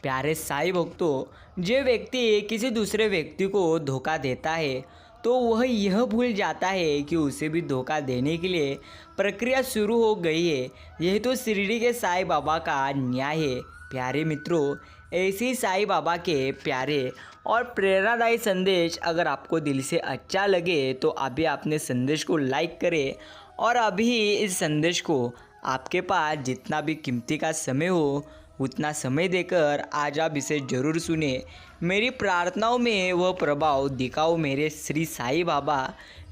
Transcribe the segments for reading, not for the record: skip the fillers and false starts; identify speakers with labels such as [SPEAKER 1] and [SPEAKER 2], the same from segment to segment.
[SPEAKER 1] प्यारे साईं भक्तों, जो व्यक्ति किसी दूसरे व्यक्ति को धोखा देता है तो वह यह भूल जाता है कि उसे भी धोखा देने के लिए प्रक्रिया शुरू हो गई है। यह तो शिरडी के साईं बाबा का न्याय है। प्यारे मित्रों, ऐसे ही साईं बाबा के प्यारे और प्रेरणादायी संदेश अगर आपको दिल से अच्छा लगे तो अभी आपने संदेश को लाइक करें और अभी इस संदेश को आपके पास जितना भी कीमती का समय हो उतना समय देकर आज आप इसे ज़रूर सुने। मेरी प्रार्थनाओं में वह प्रभाव दिखाओ मेरे श्री साईं बाबा।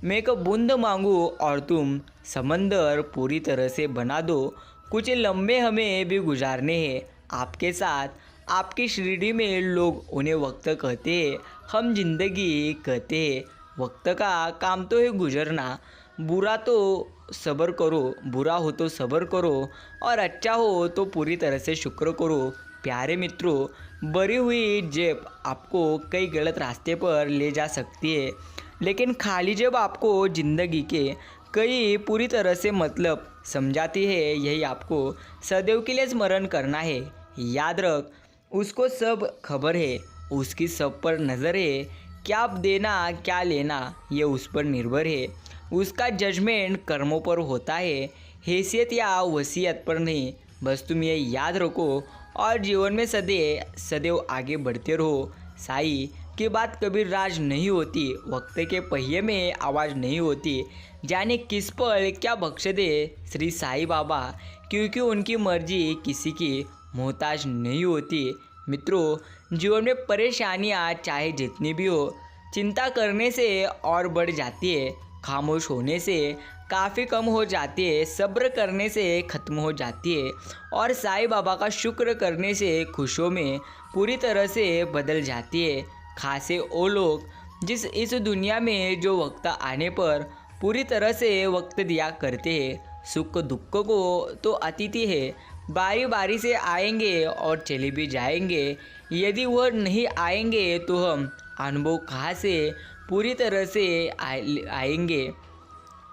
[SPEAKER 1] मैं एक बूंद मांगू और तुम समंदर पूरी तरह से बना दो। कुछ लम्बे हमें भी गुजारने हैं आपके साथ। आपकी शिरडी में लोग उन्हें वक्त कहते हैं, हम जिंदगी कहते हैं। वक्त का काम तो है गुजरना। बुरा तो सब्र करो, बुरा हो तो सब्र करो और अच्छा हो तो पूरी तरह से शुक्र करो। प्यारे मित्रों, भरी हुई जेब आपको कई गलत रास्ते पर ले जा सकती है, लेकिन खाली जेब आपको ज़िंदगी के कई पूरी तरह से मतलब समझाती है। यही आपको सदैव के लिए स्मरण करना है। याद रख, उसको सब खबर है, उसकी सब पर नज़र है। क्या देना क्या लेना ये उस पर निर्भर है। उसका जजमेंट कर्मों पर होता है, हैसियत या वसीयत पर नहीं। बस तुम ये याद रखो और जीवन में सदैव आगे बढ़ते रहो। साईं की बात कभी राज नहीं होती, वक्त के पहिए में आवाज़ नहीं होती। जाने किस पर क्या बख्श दे श्री साईं बाबा, क्योंकि उनकी मर्जी किसी की मोहताज नहीं होती। मित्रों, जीवन में परेशानियाँ चाहे जितनी भी हो, चिंता करने से और बढ़ जाती है, खामोश होने से काफ़ी कम हो जाती है, सब्र करने से ख़त्म हो जाती है और साईं बाबा का शुक्र करने से खुशियों में पूरी तरह से बदल जाती है। खासे वो लोग जिस इस दुनिया में जो वक्त आने पर पूरी तरह से वक्त दिया करते हैं। सुख दुख को तो अतिथि है, बारी बारी से आएंगे और चले भी जाएंगे। यदि वह नहीं आएंगे तो हम अनुभव कहाँ से पूरी तरह से आएंगे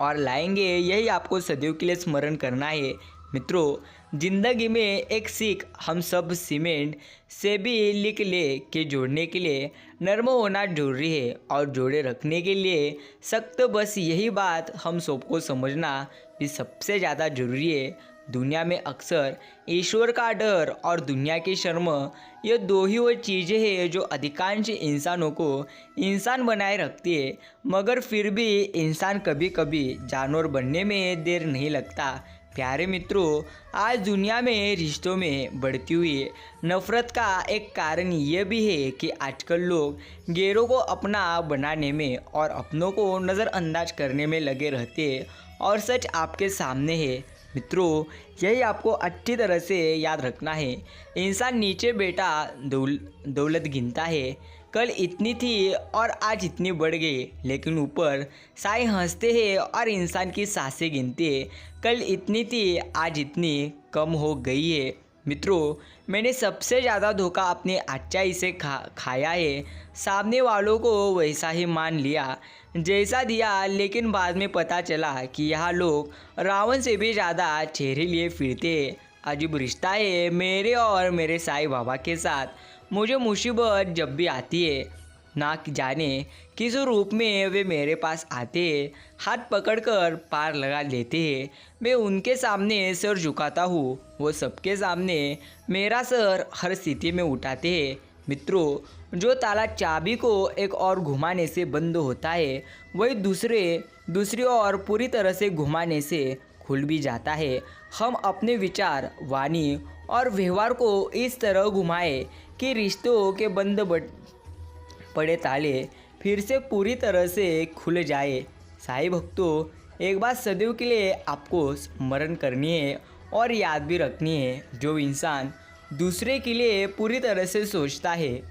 [SPEAKER 1] और लाएंगे। यही आपको सदैव के लिए स्मरण करना है। मित्रों, ज़िंदगी में एक सीख हम सब सीमेंट से भी लिख ले के जोड़ने के लिए नर्म होना जरूरी है और जोड़े रखने के लिए सख्त। बस यही बात हम सबको समझना भी सबसे ज़्यादा ज़रूरी है। दुनिया में अक्सर ईश्वर का डर और दुनिया की शर्म, ये दो ही वो चीज़ें हैं जो अधिकांश इंसानों को इंसान बनाए रखती है। मगर फिर भी इंसान कभी कभी जानवर बनने में देर नहीं लगता। प्यारे मित्रों, आज दुनिया में रिश्तों में बढ़ती हुई नफ़रत का एक कारण यह भी है कि आजकल लोग गैरों को अपना बनाने में और अपनों को नज़रअंदाज करने में लगे रहते हैं। और सच आपके सामने है। मित्रों, यही आपको अच्छी तरह से याद रखना है। इंसान नीचे बैठा दौलत गिनता है, कल इतनी थी और आज इतनी बढ़ गई, लेकिन ऊपर साईं हंसते हैं और इंसान की सांसें गिनते हैं, कल इतनी थी आज इतनी कम हो गई है। मित्रों, मैंने सबसे ज़्यादा धोखा अपने अच्छाई से खाया है। सामने वालों को वैसा ही मान लिया जैसा दिया, लेकिन बाद में पता चला कि यहाँ लोग रावण से भी ज़्यादा चेहरे लिए फिरते हैं। अजीब रिश्ता है मेरे और मेरे साईं बाबा के साथ। मुझे मुसीबत जब भी आती है, ना जाने किस रूप में वे मेरे पास आते हैं, हाथ पकड़कर पार लगा लेते हैं। मैं उनके सामने सर झुकाता हूँ, वो सबके सामने मेरा सर हर स्थिति में उठाते हैं। मित्रों, जो ताला चाबी को एक और घुमाने से बंद होता है, वही दूसरी ओर पूरी तरह से घुमाने से खुल भी जाता है। हम अपने विचार, वाणी और व्यवहार को इस तरह घुमाएं कि रिश्तों के बंद पड़े ताले फिर से पूरी तरह से खुल जाए। साईं भक्तों, एक बात सदैव के लिए आपको स्मरण करनी है और याद भी रखनी है, जो इंसान दूसरे के लिए पूरी तरह से सोचता है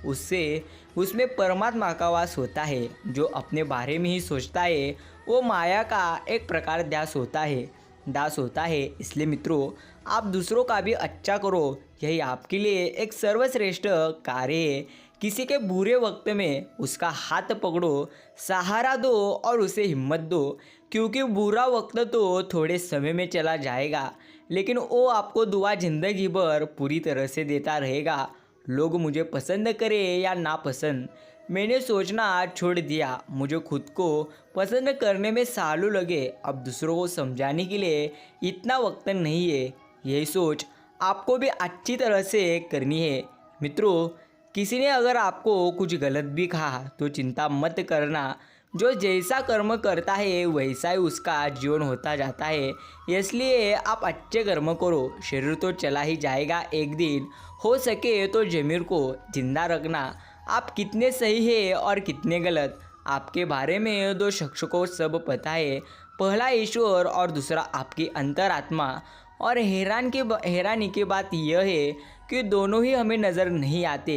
[SPEAKER 1] उसमें परमात्मा का वास होता है। जो अपने बारे में ही सोचता है वो माया का एक प्रकार दास होता है। इसलिए मित्रों, आप दूसरों का भी अच्छा करो, यही आपके लिए एक सर्वश्रेष्ठ कार्य है। किसी के बुरे वक्त में उसका हाथ पकड़ो, सहारा दो और उसे हिम्मत दो, क्योंकि बुरा वक्त तो थोड़े समय में चला जाएगा, लेकिन वो आपको दुआ ज़िंदगी भर पूरी तरह से देता रहेगा। लोग मुझे पसंद करें या नापसंद, मैंने सोचना छोड़ दिया। मुझे खुद को पसंद करने में सालों लगे, अब दूसरों को समझाने के लिए इतना वक्त नहीं है। यही सोच आपको भी अच्छी तरह से करनी है। मित्रों, किसी ने अगर आपको कुछ गलत भी कहा तो चिंता मत करना। जो जैसा कर्म करता है वैसा ही उसका जीवन होता जाता है। इसलिए आप अच्छे कर्म करो, शरीर तो चला ही जाएगा एक दिन। हो सके तो ज़मीर को जिंदा रखना। आप कितने सही है और कितने गलत, आपके बारे में दो शख्स को सब पता है। पहला ईश्वर और दूसरा आपकी अंतरात्मा। और हैरानी की बात यह है कि दोनों ही हमें नज़र नहीं आते।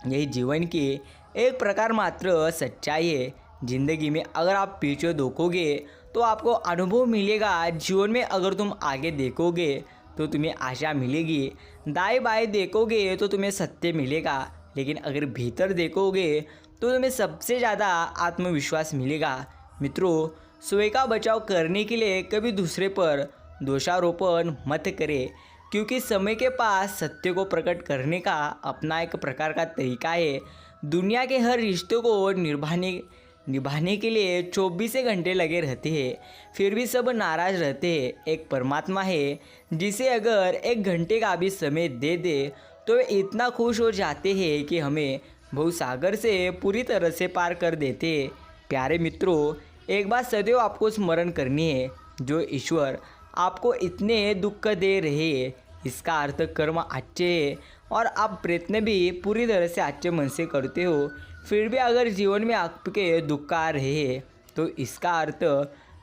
[SPEAKER 1] यही जीवन की एक प्रकार मात्र सच्चाई है। ज़िंदगी में अगर आप पीछे देखोगे तो आपको अनुभव मिलेगा। जीवन में अगर तुम आगे देखोगे तो तुम्हें आशा मिलेगी। दाएं बाएं देखोगे तो तुम्हें सत्य मिलेगा। लेकिन अगर भीतर देखोगे तो तुम्हें सबसे ज़्यादा आत्मविश्वास मिलेगा। मित्रों, स्वयं का बचाव करने के लिए कभी दूसरे पर दोषारोपण मत करें, क्योंकि समय के पास सत्य को प्रकट करने का अपना एक प्रकार का तरीका है। दुनिया के हर रिश्ते को निभाने के लिए 24 घंटे लगे रहते हैं, फिर भी सब नाराज रहते हैं। एक परमात्मा है जिसे अगर 1 घंटे का भी समय दे दे तो वे इतना खुश हो जाते हैं कि हमें भवसागर से पूरी तरह से पार कर देते हैं। प्यारे मित्रों, एक बात सदैव आपको स्मरण करनी है, जो ईश्वर आपको इतने दुख दे रहे हैं इसका अर्थ कर्म अच्छे है और आप प्रयत्न भी पूरी तरह से अच्छे मन से करते हो। फिर भी अगर जीवन में आपके दुख आ रहे हैं तो इसका अर्थ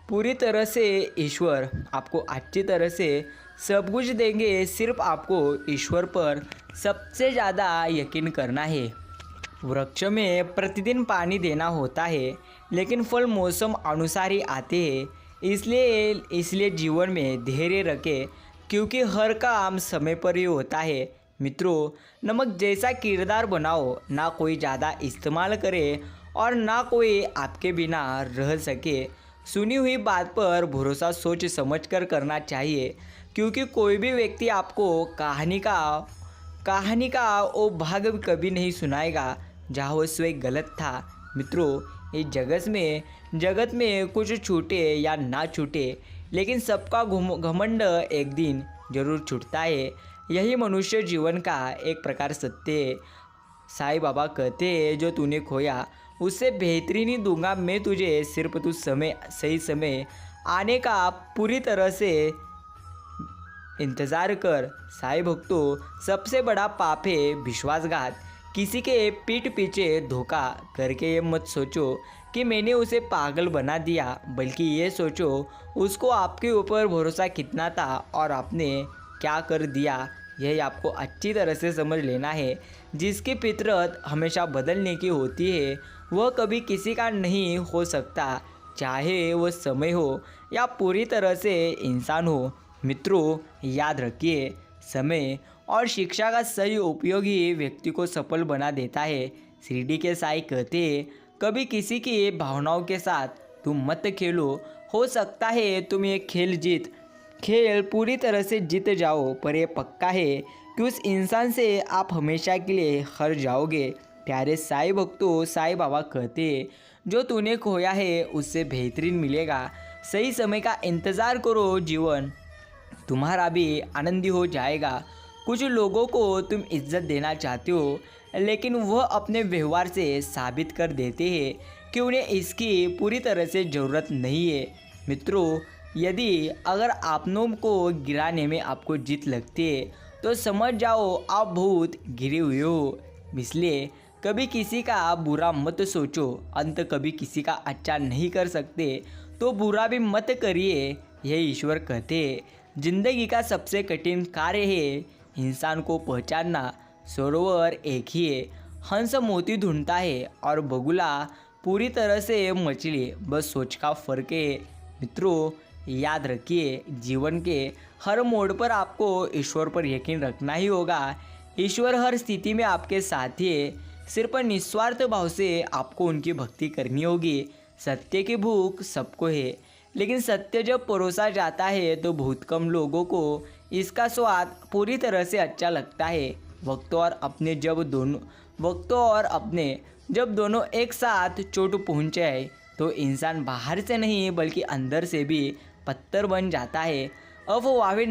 [SPEAKER 1] पूरी तरह से ईश्वर आपको अच्छी तरह से सब कुछ देंगे। सिर्फ आपको ईश्वर पर सबसे ज़्यादा यकीन करना है। वृक्ष में प्रतिदिन पानी देना होता है, लेकिन फल मौसम अनुसार ही आते हैं। इसलिए जीवन में धैर्य रखें, क्योंकि हर काम समय पर ही होता है। मित्रों, नमक जैसा किरदार बनाओ, ना कोई ज़्यादा इस्तेमाल करे और ना कोई आपके बिना रह सके। सुनी हुई बात पर भरोसा सोच समझ कर करना चाहिए, क्योंकि कोई भी व्यक्ति आपको कहानी का वो भाग कभी नहीं सुनाएगा जहाँ वो स्वयं गलत था। मित्रों, इस जगत में कुछ छूटे या ना छूटे, लेकिन सबका घमंड एक दिन जरूर छूटता है। यही मनुष्य जीवन का एक प्रकार सत्य है। साईं बाबा कहते हैं, जो तूने खोया उससे बेहतरीन ही दूंगा मैं तुझे, सिर्फ तू सही समय आने का पूरी तरह से इंतज़ार कर। साईं भक्तों, सबसे बड़ा पाप है विश्वासघात। किसी के पीठ पीछे धोखा करके ये मत सोचो कि मैंने उसे पागल बना दिया, बल्कि ये सोचो उसको आपके ऊपर भरोसा कितना था और आपने क्या कर दिया। यही आपको अच्छी तरह से समझ लेना है। जिसकी फितरत हमेशा बदलने की होती है वह कभी किसी का नहीं हो सकता, चाहे वो समय हो या पूरी तरह से इंसान हो। मित्रों, याद रखिए, समय और शिक्षा का सही उपयोग ही व्यक्ति को सफल बना देता है। शिरडी के साईं कहते हैं, कभी किसी की भावनाओं के साथ तुम मत खेलो। हो सकता है तुम ये खेल पूरी तरह से जीत जाओ, पर यह पक्का है कि उस इंसान से आप हमेशा के लिए हार जाओगे। प्यारे साईं भक्तों, साईं बाबा कहते हैं, जो तूने खोया है उससे बेहतरीन मिलेगा। सही समय का इंतज़ार करो, जीवन तुम्हारा भी आनंदी हो जाएगा। कुछ लोगों को तुम इज्जत देना चाहते हो, लेकिन वह अपने व्यवहार से साबित कर देते हैं कि उन्हें इसकी पूरी तरह से ज़रूरत नहीं है। मित्रों, अगर आपनों को गिराने में आपको जीत लगती है तो समझ जाओ आप बहुत गिरे हुए हो। इसलिए कभी किसी का बुरा मत सोचो। अंत कभी किसी का अच्छा नहीं कर सकते तो बुरा भी मत करिए। यह ईश्वर कहते हैं। जिंदगी का सबसे कठिन कार्य है इंसान को पहचानना। सरोवर एक ही है, हंस मोती ढूंढता है और बगुला पूरी तरह से मछली, बस सोच का फर्क है। मित्रों, याद रखिए, जीवन के हर मोड़ पर आपको ईश्वर पर यकीन रखना ही होगा। ईश्वर हर स्थिति में आपके साथ है। सिर्फ निस्वार्थ भाव से आपको उनकी भक्ति करनी होगी। सत्य की भूख सबको है, लेकिन सत्य जब परोसा जाता है तो बहुत कम लोगों को इसका स्वाद पूरी तरह से अच्छा लगता है। वक्त और अपने जब दोनों एक साथ चोट पहुँचे तो इंसान बाहर से नहीं बल्कि अंदर से भी पत्थर बन जाता है। अफवाहें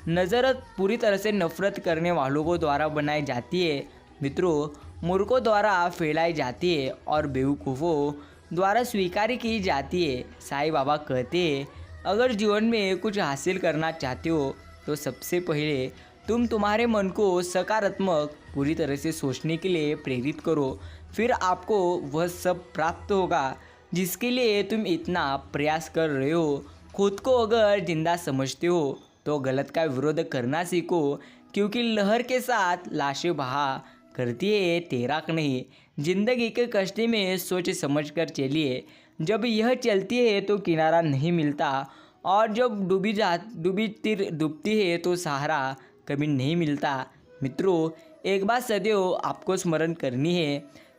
[SPEAKER 1] नज़र पूरी तरह से नफरत करने वालों को द्वारा बनाई जाती है मित्रों, मूर्खों द्वारा फैलाई जाती है और बेवकूफ़ों द्वारा स्वीकार की जाती है। साईं बाबा कहते हैं, अगर जीवन में कुछ हासिल करना चाहते हो तो सबसे पहले तुम तुम्हारे मन को सकारात्मक पूरी तरह से सोचने के लिए प्रेरित करो, फिर आपको वह सब प्राप्त होगा जिसके लिए तुम इतना प्रयास कर रहे हो। खुद को अगर जिंदा समझते हो तो गलत का विरोध करना सीखो, क्योंकि लहर के साथ लाशें बहा करती है तैराक नहीं। जिंदगी के कश्ती में सोच समझ कर चलिए, जब यह चलती है तो किनारा नहीं मिलता, और जब डूबती है तो सहारा कभी नहीं मिलता। मित्रों, एक बात सदैव आपको स्मरण करनी है,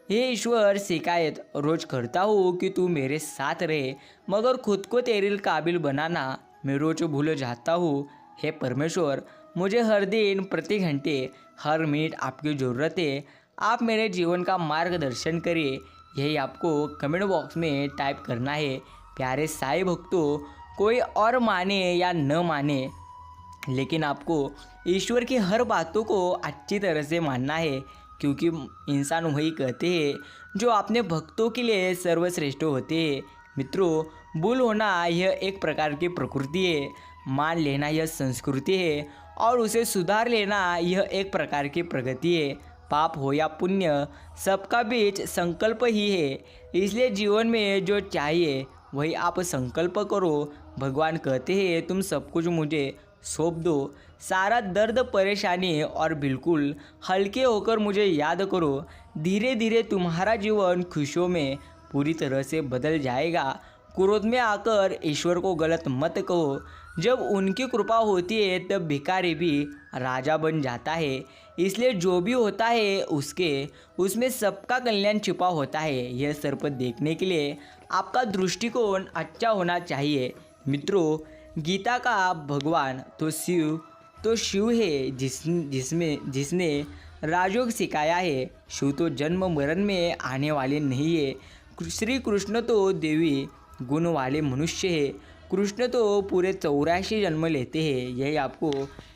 [SPEAKER 1] हे ईश्वर, शिकायत रोज करता हूँ कि तू मेरे साथ रहे, मगर खुद को तेरे काबिल बनाना मैं रोज भूल जाता हूँ। हे परमेश्वर, मुझे हर दिन, प्रति घंटे, हर मिनट आपकी ज़रूरत है। आप मेरे जीवन का मार्गदर्शन करिए। यही आपको कमेंट बॉक्स में टाइप करना है। प्यारे साईं भक्तों, कोई और माने या न माने, लेकिन आपको ईश्वर की हर बातों को अच्छी तरह से मानना है, क्योंकि इंसान वही कहते हैं जो अपने भक्तों के लिए सर्वश्रेष्ठ होते हैं। मित्रों, भूल होना यह एक प्रकार की प्रकृति है, मान लेना यह संस्कृति है, और उसे सुधार लेना यह एक प्रकार की प्रगति है। पाप हो या पुण्य, सबका बीच संकल्प ही है। इसलिए जीवन में जो चाहिए वही आप संकल्प करो। भगवान कहते हैं, तुम सब कुछ मुझे सौंप दो, सारा दर्द परेशानी, और बिल्कुल हल्के होकर मुझे याद करो। धीरे धीरे तुम्हारा जीवन खुशियों में पूरी तरह से बदल जाएगा। क्रोध में आकर ईश्वर को गलत मत कहो। जब उनकी कृपा होती है तब भिखारी भी राजा बन जाता है। इसलिए जो भी होता है उसमें सबका कल्याण छिपा होता है। यह सर्प देखने के लिए आपका दृष्टिकोण अच्छा होना चाहिए। मित्रों, गीता का भगवान तो शिव है, जिसने राजयोग सिखाया है। शिव तो जन्म मरण में आने वाले नहीं है। श्री कृष्ण तो देवी गुण वाले मनुष्य है। कृष्ण तो पूरे 84 जन्म लेते हैं। यही आपको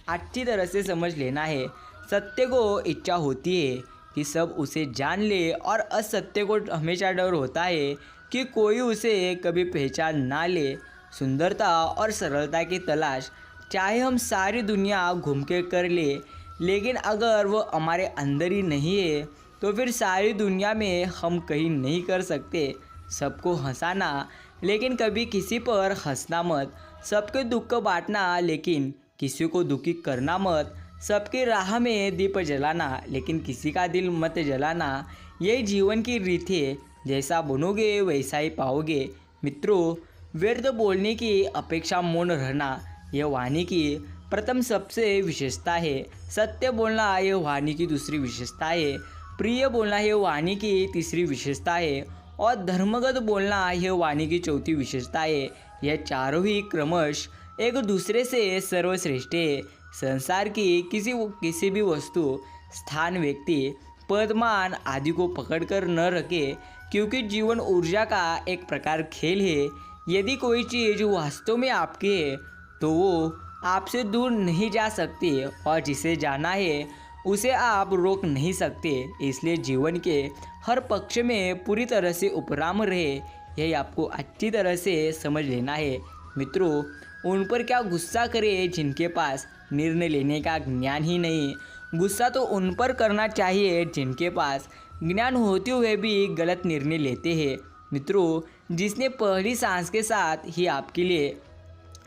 [SPEAKER 1] अच्छी तरह से समझ लेना है। सत्य को इच्छा होती है कि सब उसे जान ले, और असत्य को हमेशा डर होता है कि कोई उसे कभी पहचान ना ले। सुंदरता और सरलता की तलाश चाहे हम सारी दुनिया घूम के कर ले, लेकिन अगर वो हमारे अंदर ही नहीं है तो फिर सारी दुनिया में हम कहीं नहीं कर सकते। सबको हंसाना, लेकिन कभी किसी पर हंसना मत। सबके दुख को बांटना, लेकिन किसी को दुखी करना मत। सबकी राह में दीप जलाना, लेकिन किसी का दिल मत जलाना। यही जीवन की रीत है, जैसा बनोगे वैसा ही पाओगे। मित्रों, व्यर्थ बोलने की अपेक्षा मौन रहना यह वाणी की प्रथम सबसे विशेषता है। सत्य बोलना यह वाणी की दूसरी विशेषता है। प्रिय बोलना यह वाणी की तीसरी विशेषता है, और धर्मगत बोलना यह वाणी की चौथी विशेषता है। यह चारों ही क्रमश एक दूसरे से सर्वश्रेष्ठ है। संसार की किसी भी वस्तु, स्थान, व्यक्ति, पदमान आदि को पकड़कर न रखे, क्योंकि जीवन ऊर्जा का एक प्रकार खेल है। यदि कोई चीज़ वास्तव में आपकी है तो वो आपसे दूर नहीं जा सकती, और जिसे जाना है उसे आप रोक नहीं सकते। इसलिए जीवन के हर पक्ष में पूरी तरह से उपराम रहे, यही आपको अच्छी तरह से समझ लेना है। मित्रों, उन पर क्या गुस्सा करें जिनके पास निर्णय लेने का ज्ञान ही नहीं। गुस्सा तो उन पर करना चाहिए जिनके पास ज्ञान होते हुए भी गलत निर्णय लेते हैं। मित्रों, जिसने पहली सांस के साथ ही आपके लिए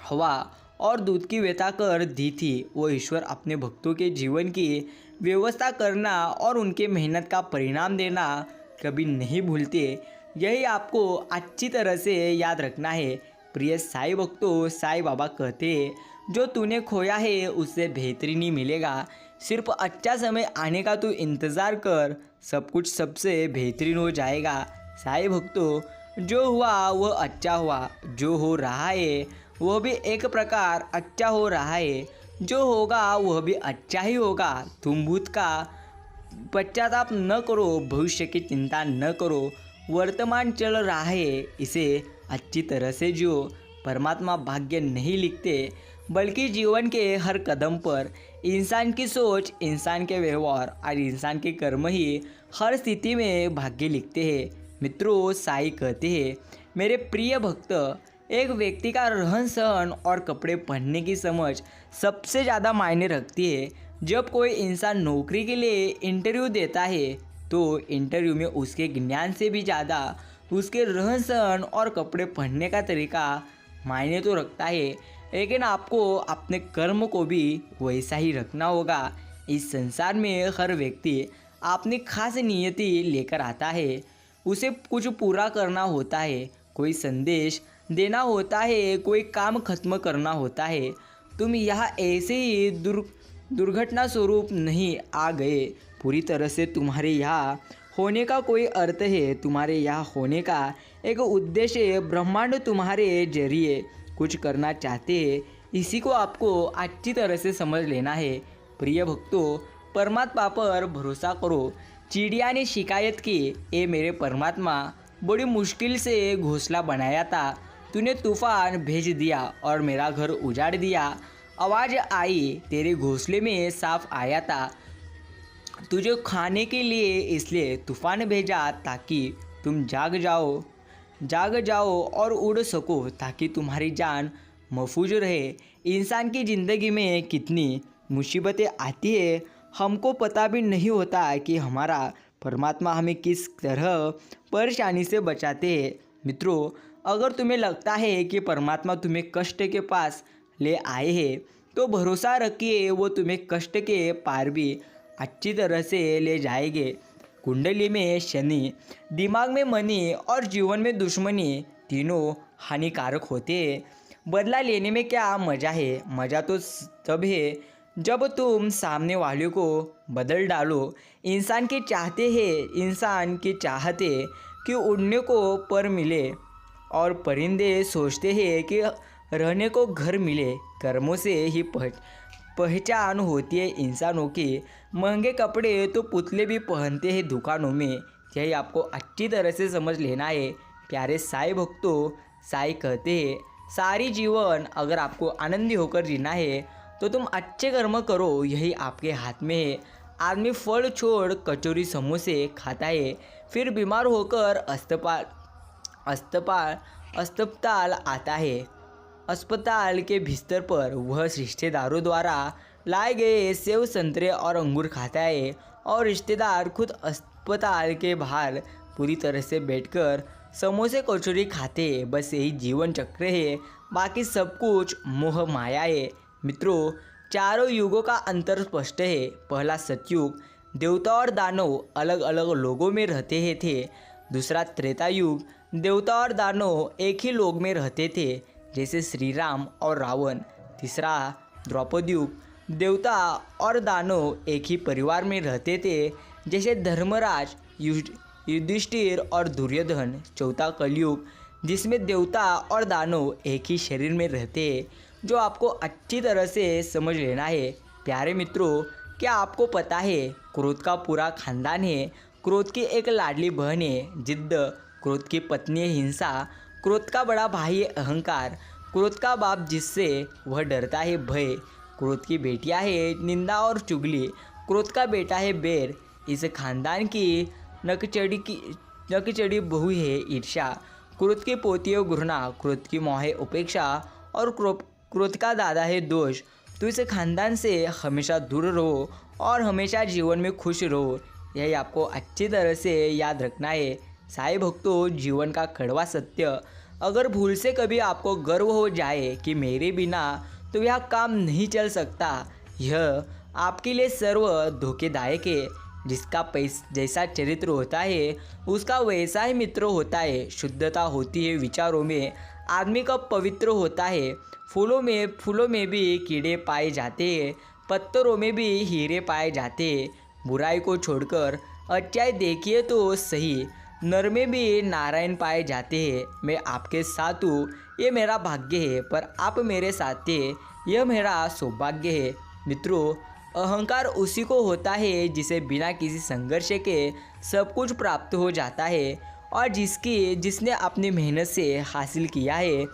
[SPEAKER 1] हवा और दूध की व्यवस्था कर दी थी, वो ईश्वर अपने भक्तों के जीवन की व्यवस्था करना और उनके मेहनत का परिणाम देना कभी नहीं भूलते। यही आपको अच्छी तरह से याद रखना है। प्रिय साईं भक्तों, साईं बाबा कहते हैं, जो तूने खोया है उससे बेहतरीन ही मिलेगा। सिर्फ अच्छा समय आने का तू इंतज़ार कर, सब कुछ सबसे बेहतरीन हो जाएगा। साईं भक्तों, जो हुआ वह अच्छा हुआ, जो हो रहा है वह भी एक प्रकार अच्छा हो रहा है। जो होगा वह भी अच्छा ही होगा। तुम भूत का पश्चाताप न करो, भविष्य की चिंता न करो, वर्तमान चल रहा है इसे अच्छी तरह से जियो। परमात्मा भाग्य नहीं लिखते, बल्कि जीवन के हर कदम पर इंसान की सोच, इंसान के व्यवहार और इंसान के कर्म ही हर स्थिति में भाग्य लिखते हैं। मित्रों, साईं कहते हैं, मेरे प्रिय भक्त, एक व्यक्ति का रहन सहन और कपड़े पहनने की समझ सबसे ज़्यादा मायने रखती है। जब कोई इंसान नौकरी के लिए इंटरव्यू देता है तो इंटरव्यू में उसके ज्ञान से भी ज़्यादा उसके रहन सहन और कपड़े पहनने का तरीका मायने तो रखता है, लेकिन आपको अपने कर्म को भी वैसा ही रखना होगा। इस संसार में हर व्यक्ति अपनी खास नियति लेकर आता है। उसे कुछ पूरा करना होता है, कोई संदेश देना होता है, कोई काम खत्म करना होता है। तुम यहाँ ऐसे ही दुर्घटना स्वरूप नहीं आ गए। पूरी तरह से तुम्हारे यहाँ होने का कोई अर्थ है, तुम्हारे यहाँ होने का एक उद्देश्य है। ब्रह्मांड तुम्हारे जरिए कुछ करना चाहते हैं, इसी को आपको अच्छी तरह से समझ लेना है। प्रिय भक्तों, परमात्मा पर भरोसा करो। चिड़िया ने शिकायत की, ए मेरे परमात्मा, बड़ी मुश्किल से घोंसला बनाया था, तूने तूफान भेज दिया और मेरा घर उजाड़ दिया। आवाज़ आई, तेरे घोंसले में सांप आया था, तुझे खाने के लिए इसलिए तूफान भेजा ताकि तुम जाग जाओ और उड़ सको, ताकि तुम्हारी जान महफूज रहे। इंसान की ज़िंदगी में कितनी मुसीबतें आती है, हमको पता भी नहीं होता कि हमारा परमात्मा हमें किस तरह परेशानी से बचाते हैं। मित्रों, अगर तुम्हें लगता है कि परमात्मा तुम्हें कष्ट के पास ले आए हैं, तो भरोसा रखिए वो तुम्हें कष्ट के पार भी अच्छी तरह से ले जाएंगे। कुंडली में शनि, दिमाग में मनी और जीवन में दुश्मनी तीनों हानिकारक होते हैं। बदला लेने में क्या मज़ा है? मज़ा तो तब है जब तुम सामने वाले को बदल डालो। इंसान की चाहते कि उड़ने को पर मिले, और परिंदे सोचते हैं कि रहने को घर मिले। कर्मों से ही पहचान होती है इंसानों की। महंगे कपड़े तो पुतले भी पहनते हैं दुकानों में, यही आपको अच्छी तरह से समझ लेना है। प्यारे साईं भक्तों, साईं कहते हैं, सारी जीवन अगर आपको आनंदी होकर जीना है तो तुम अच्छे कर्म करो, यही आपके हाथ में है। आदमी फल छोड़ कचौरी समोसे खाता है, फिर बीमार होकर अस्पताल आता है। अस्पताल के बिस्तर पर वह रिश्तेदारों द्वारा लाए गए सेब, संतरे और अंगूर खाता है, और रिश्तेदार खुद अस्पताल के बाहर पूरी तरह से बैठकर समोसे कचौरी खाते हैं। बस यही जीवन चक्र है, बाकी सब कुछ मोह माया है। मित्रों, चारों युगों का अंतर स्पष्ट है। पहला सतयुग, देवता और दानव अलग अलग लोगों में रहते थे। दूसरा त्रेता युग, देवता और दानव एक ही लोक में रहते थे, जैसे श्री राम और रावण। तीसरा द्वापर युग, देवता और दानव एक ही परिवार में रहते थे, जैसे धर्मराज, युधिष्ठिर और दुर्योधन। चौथा कलयुग, जिसमें देवता और दानव एक ही शरीर में रहते हैं, जो आपको अच्छी तरह से समझ लेना है। प्यारे मित्रों, क्या आपको पता है क्रोध का पूरा खानदान है? क्रोध की एक लाडली बहन है जिद्द, क्रोध की पत्नी है हिंसा, क्रोध का बड़ा भाई है अहंकार, क्रोध का बाप जिससे वह डरता है भय, क्रोध की बेटियां है निंदा और चुगली, क्रोध का बेटा है बैर। इस खानदान की नकचड़ी बहू है ईर्ष्या, क्रोध की पोती है घृणा, क्रोध की माँ है उपेक्षा, और क्रोध का दादा है दोष। तो इस खानदान से हमेशा दूर रहो और हमेशा जीवन में खुश रहो, यही आपको अच्छी तरह से याद रखना है। साईं भक्तों, जीवन का कड़वा सत्य, अगर भूल से कभी आपको गर्व हो जाए कि मेरे बिना तो यह काम नहीं चल सकता, यह आपके लिए सर्व धोखेदायक है। जिसका जैसा चरित्र होता है उसका वैसा ही मित्र होता है। शुद्धता होती है विचारों में, आदमी कब पवित्र होता है। फूलों में भी कीड़े पाए जाते हैं, पत्थरों में भी हीरे पाए जाते हैं। बुराई को छोड़कर अच्छाई देखिए तो सही, नर में भी नारायण पाए जाते हैं। मैं आपके साथ हूँ, ये मेरा भाग्य है, पर आप मेरे साथ थे, यह मेरा सौभाग्य है। मित्रों, अहंकार उसी को होता है जिसे बिना किसी संघर्ष के सब कुछ प्राप्त हो जाता है और जिसने अपनी मेहनत से हासिल किया है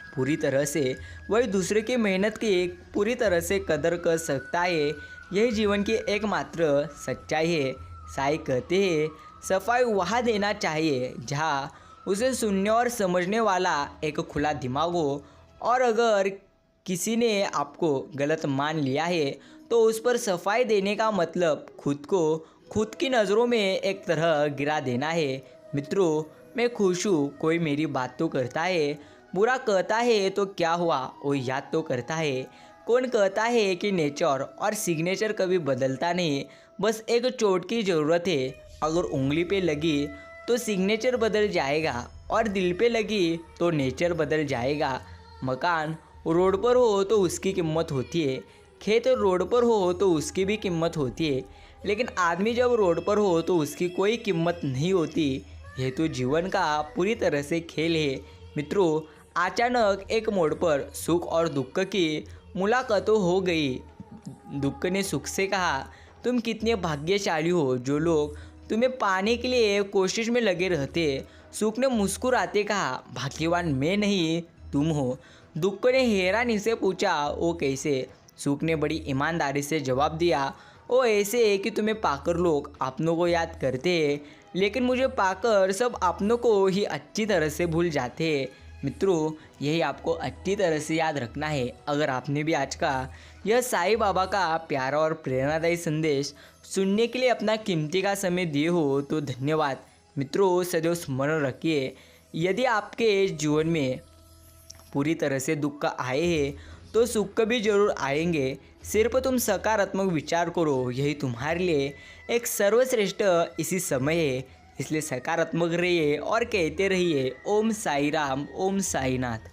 [SPEAKER 1] पूरी तरह से, वही दूसरे की मेहनत की पूरी तरह से कदर कर सकता है। यही जीवन की एकमात्र सच्चाई है। साई कहते हैं, सफाई वहाँ देना चाहिए जहाँ उसे सुनने और समझने वाला एक खुला दिमाग हो, और अगर किसी ने आपको गलत मान लिया है तो उस पर सफाई देने का मतलब खुद को खुद की नज़रों में एक तरह गिरा देना है। मित्रों, मैं खुश हूँ, कोई मेरी बात तो करता है। बुरा कहता है तो क्या हुआ, वो याद तो करता है। कौन कहता है कि नेचर और सिग्नेचर कभी बदलता नहीं, बस एक चोट की ज़रूरत है। अगर उंगली पे लगी तो सिग्नेचर बदल जाएगा और दिल पे लगी तो नेचर बदल जाएगा। मकान रोड पर हो तो उसकी कीमत होती है, खेत रोड पर हो तो उसकी भी कीमत होती है, लेकिन आदमी जब रोड पर हो तो उसकी कोई कीमत नहीं होती। यह तो जीवन का पूरी तरह से खेल है। मित्रों, अचानक एक मोड़ पर सुख और दुख की मुलाकात हो गई। दुख ने सुख से कहा, तुम कितने भाग्यशाली हो जो लोग तुम्हें पाने के लिए कोशिश में लगे रहते। सुख ने मुस्कुराते कहा, भाग्यवान मैं नहीं तुम हो। दुख ने हैरानी से पूछा, वो कैसे? सुख ने बड़ी ईमानदारी से जवाब दिया, वो ऐसे है कि तुम्हें पाकर लोग अपनों को याद करते हैं, लेकिन मुझे पाकर सब अपनों को ही अच्छी तरह से भूल जाते हैं। मित्रों, यही आपको अच्छी तरह से याद रखना है। अगर आपने भी आज का यह साईं बाबा का प्यारा और प्रेरणादायी संदेश सुनने के लिए अपना कीमती का समय दिए हो तो धन्यवाद। मित्रों, सदैव स्मरण रखिए, यदि आपके जीवन में पूरी तरह से दुख आए हैं तो सुख भी जरूर आएंगे। सिर्फ तुम सकारात्मक विचार करो, यही तुम्हारे लिए एक सर्वश्रेष्ठ इसी समय है। इसलिए सकारात्मक रहिए और कहते रहिए, ओम साई राम, ओम साईनाथ।